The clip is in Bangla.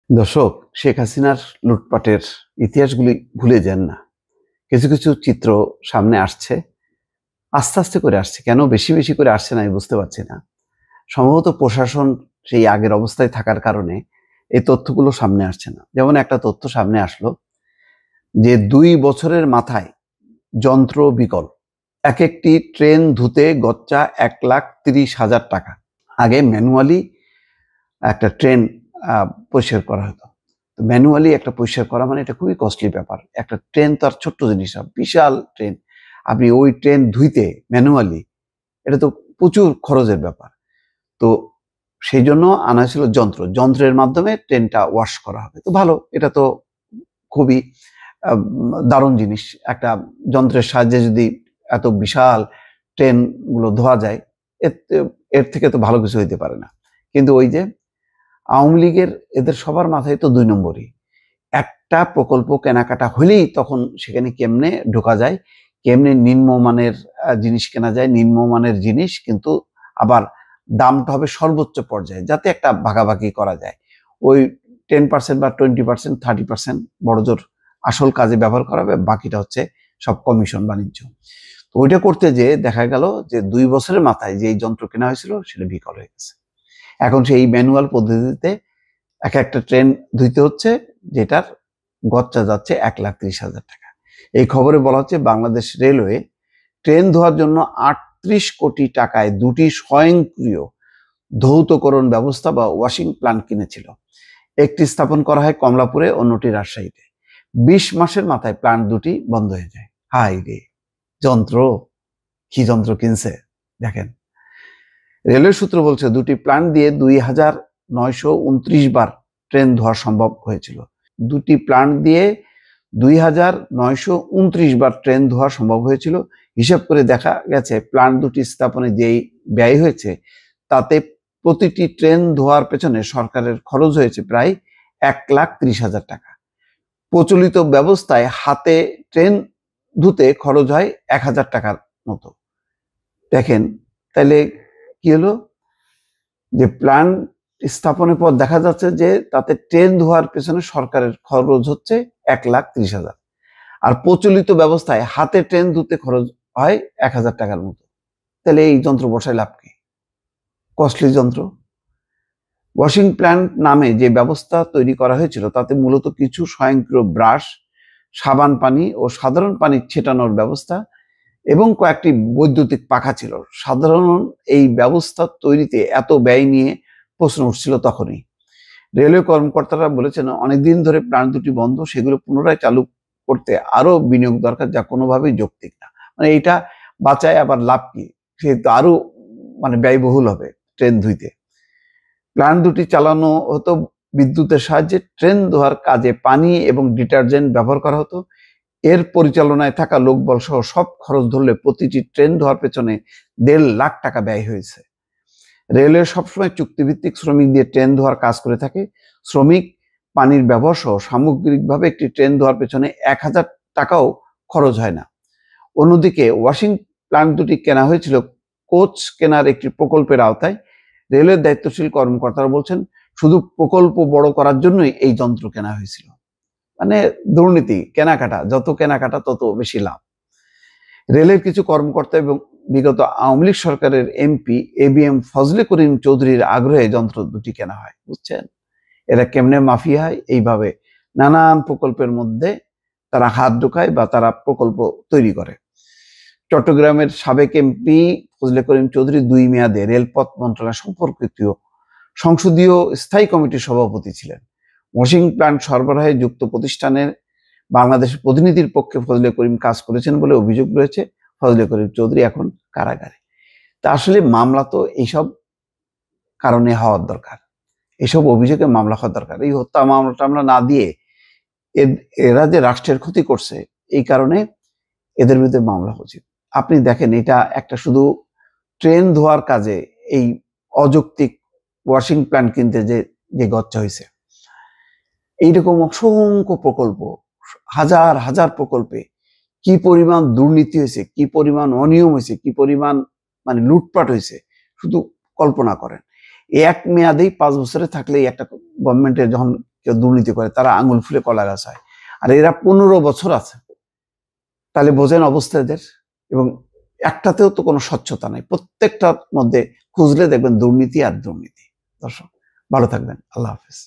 দর্শক, শেখ হাসিনার লুটপাটের ইতিহাসগুলি ভুলে যান না। কিছু কিছু চিত্র সামনে আসছে, আস্তে আস্তে করে আসছে। কেন বেশি বেশি করে আসছে না আমি বুঝতে পারছি না। সম্ভবত প্রশাসন সেই আগের অবস্থায় থাকার কারণে এই তথ্যগুলো সামনে আসছে না। যেমন একটা তথ্য সামনে আসলো যে ২ বছরের মাথায় যন্ত্র বিকল, এক একটি ট্রেন ধুতে গচ্চা ১,৩০,০০০ টাকা। আগে ম্যানুয়ালি একটা ট্রেন পরিষ্কার করা হতো। ম্যানুয়ালি একটা পরিষ্কার করা মানে এটা খুবই কস্টলি ব্যাপার। একটা ট্রেন তো আর ছোট্ট জিনিস না, বিশাল ট্রেন। আপনি ওই ট্রেন ধুইতে ম্যানুয়ালি, এটা তো প্রচুর খরচের ব্যাপার। তো সেই জন্য আনা হয়েছিল যন্ত্র। যন্ত্রের মাধ্যমে ট্রেনটা ওয়াশ করা হবে। তো ভালো, এটা তো খুবই দারুণ জিনিস। একটা যন্ত্রের সাহায্যে যদি এত বিশাল ট্রেনগুলো ধোয়া যায়, এর এর থেকে তো ভালো কিছু হইতে পারে না। কিন্তু ওই যে আওয়ামী লীগের এদের সবার মাথায় তো ২ নম্বরই। একটা প্রকল্প কেনাকাটা হলেই তখন সেখানে কেমনে ঢোকা যায়, কেমনে নিম্নমানের জিনিস কেনা যায়, নিম্নমানের জিনিস কিন্তু আবার দামটা হবে সর্বোচ্চ পর্যায়ে, যাতে একটা ভাগাভাগি করা যায়। ওই 10% বা 20%, 30% বড়জোর আসল কাজে ব্যবহার করা হবে, বাকিটা হচ্ছে সব কমিশন বাণিজ্য। তো ওইটা করতে যেয়ে দেখা গেল যে ২ বছরের মাথায় যে যন্ত্র কেনা হয়েছিল সেটা বিকল হয়ে গেছে। এখন সেই ম্যানুয়াল পদ্ধতিতে এক একটা ট্রেন ধুইতে হচ্ছে, যেটার গচ্চা যাচ্ছে ১,৩০,০০০ টাকা। এই খবরে বলা হচ্ছে বাংলাদেশ রেলওয়ে ট্রেন ধোয়ার জন্য ৩৮ কোটি টাকায় ২টি স্বয়ংক্রিয় ধৌতকরণ ব্যবস্থা বা ওয়াশিং প্ল্যান্ট কিনেছিল। একটি স্থাপন করা হয় কমলাপুরে, অন্যটি রাজশাহীতে। ২০ মাসের মাথায় প্ল্যান্ট দুটি বন্ধ হয়ে যায়। হাই রে, যন্ত্র কি যন্ত্র কিনছে দেখেন। রেলওয়ে সূত্র বলছে দুটি প্ল্যান্ট দিয়ে ২,৯২৯ বার ট্রেন ধোয়া সম্ভব হয়েছিল। দুটি প্ল্যান্ট দিয়ে ২,৯২৯ বার ট্রেন ধোয়া সম্ভব হয়েছিল। হিসাব করে দেখা গেছে প্ল্যান্ট দুটি স্থাপনে যেই ব্যয় হয়েছে তাতে প্রতিটি ট্রেন ধোয়ার পেছনে সরকারের খরচ হয়েছে প্রায় ১,৩০,০০০ টাকা। প্রচলিত ব্যবস্থায় হাতে ট্রেন ধুতে খরচ হয় ১,০০০ টাকার মতো। দেখেন তাহলে কি হলো, যে প্ল্যান্ট স্থাপনের পর দেখা যাচ্ছে যে তাতে ট্রেন ধোয়ার পেছনে সরকারের খরচ হচ্ছে ১,৩০,০০০, আর প্রচলিত ব্যবস্থায় হাতে ট্রেন ধুতে খরচ হয় ১,০০০ টাকার মতো। তাহলে এই যন্ত্র বসায় লাভ কি? কস্টলি যন্ত্র। ওয়াশিং প্ল্যান্ট নামে যে ব্যবস্থা তৈরি করা হয়েছিল তাতে মূলত কিছু স্বয়ংক্রিয় ব্রাশ, সাবান পানি ও সাধারণ পানি ছেটানোর ব্যবস্থা এবং কয়েকটি বৈদ্যুতিক পাখা ছিল। সাধারণ এই ব্যবস্থা তৈরিতে এত ব্যয় নিয়ে প্রশ্ন উঠছিল তখনই। রেলওয়ে কর্মকর্তারা বলেছেন অনেকদিন ধরে প্ল্যান্ট দুটি বন্ধ, সেগুলো পুনরায় চালু করতে আরো বিনিয়োগ দরকার, যা কোনোভাবেই যৌক্তিক না। মানে এটা বাঁচায় আবার লাভ কি? সে তো আরো ব্যয়বহুল হবে ট্রেন ধুইতে। প্ল্যান্ট দুটি চালানো হতো বিদ্যুতের সাহায্যে। ট্রেন ধোয়ার কাজে পানি এবং ডিটারজেন্ট ব্যবহার করা হতো। এর পরিচালনায় থাকা লোকবল সহ সব খরচ ধরলে প্রতিটি ট্রেন ধোয়ার পেছনে ১.৫ লাখ টাকা ব্যয় হয়েছে। রেলওয়ে সবসময় চুক্তিভিত্তিক শ্রমিক দিয়ে ট্রেন ধোয়ার কাজ করে থাকে। শ্রমিক, পানির ব্যবহার সহ সামগ্রিকভাবে একটি ট্রেন ধোয়ার পেছনে ১,০০০ টাকাও খরচ হয় না। অন্যদিকে ওয়াশিং প্ল্যান্ট দুটি কেনা হয়েছিল কোচ কেনার একটি প্রকল্পের আওতায়। রেলওয়ের দায়িত্বশীল কর্মকর্তারা বলছেন শুধু প্রকল্প বড় করার জন্যই এই যন্ত্র কেনা হয়েছিল। মানে দুর্নীতি, কেনাকাটা, যত কেনাকাটা তত বেশি লাভ। রেলের কিছু কর্মকর্তা এবং বিগত আওয়ামী লীগ সরকারের এমপি এবিএম ফজলে করিম চৌধুরীর আগ্রহে যন্ত্র দুটি কেনা হয়। বুঝছেন এরা কেমনে মাফিয়া হয়? এইভাবে নানান প্রকল্পের মধ্যে তারা হাত ঢোকায় বা তারা প্রকল্প তৈরি করে। চট্টগ্রামের সাবেক এমপি ফজলে করিম চৌধুরী ২ মেয়াদে রেলপথ মন্ত্রণালয় সম্পর্কিত সংসদীয় স্থায়ী কমিটির সভাপতি ছিলেন। ওয়াশিং প্ল্যান্ট সরবরাহে যুক্ত প্রতিষ্ঠানের বাংলাদেশের প্রতিনিধির পক্ষে ফজলে করিম কাজ করেছেন বলে অভিযোগ রয়েছে। ফজলে করিম চৌধুরী এখন কারাগারে। তা আসলে মামলা তো এইসব কারণে হওয়ার দরকার, এসব অভিযোগে মামলা হওয়ার দরকার। এই হত্যা মামলাটা আমরা না দিয়ে এরা যে রাষ্ট্রের ক্ষতি করছে এই কারণে এদের বিরুদ্ধে মামলা উচিত। আপনি দেখেন এটা একটা শুধু ট্রেন ধোয়ার কাজে এই অযৌক্তিক ওয়াশিং প্ল্যান্ট কিনতে যে যে গচ্চা হয়েছে, এইরকম অসংখ্য প্রকল্প, হাজার হাজার প্রকল্পে কি পরিমাণ দুর্নীতি হয়েছে, কি পরিমাণ অনিয়ম হয়েছে, কি পরিমাণ লুটপাট হয়েছে, শুধু কল্পনা করেন। এক মেয়াদেই ৫ বছরে থাকলেই একটা গভর্নমেন্টের যখন কেউ দুর্নীতি করে, তারা আঙুল ফুলে কলা গাছ হয়। আর এরা 15 বছর আছে, তাহলে বোঝেন অবস্থা এদের। এবং একটাতেও তো কোনো স্বচ্ছতা নাই, প্রত্যেকটার মধ্যে খুঁজলে দেখবেন দুর্নীতি আর দুর্নীতি। দর্শক ভালো থাকবেন, আল্লাহ হাফেজ।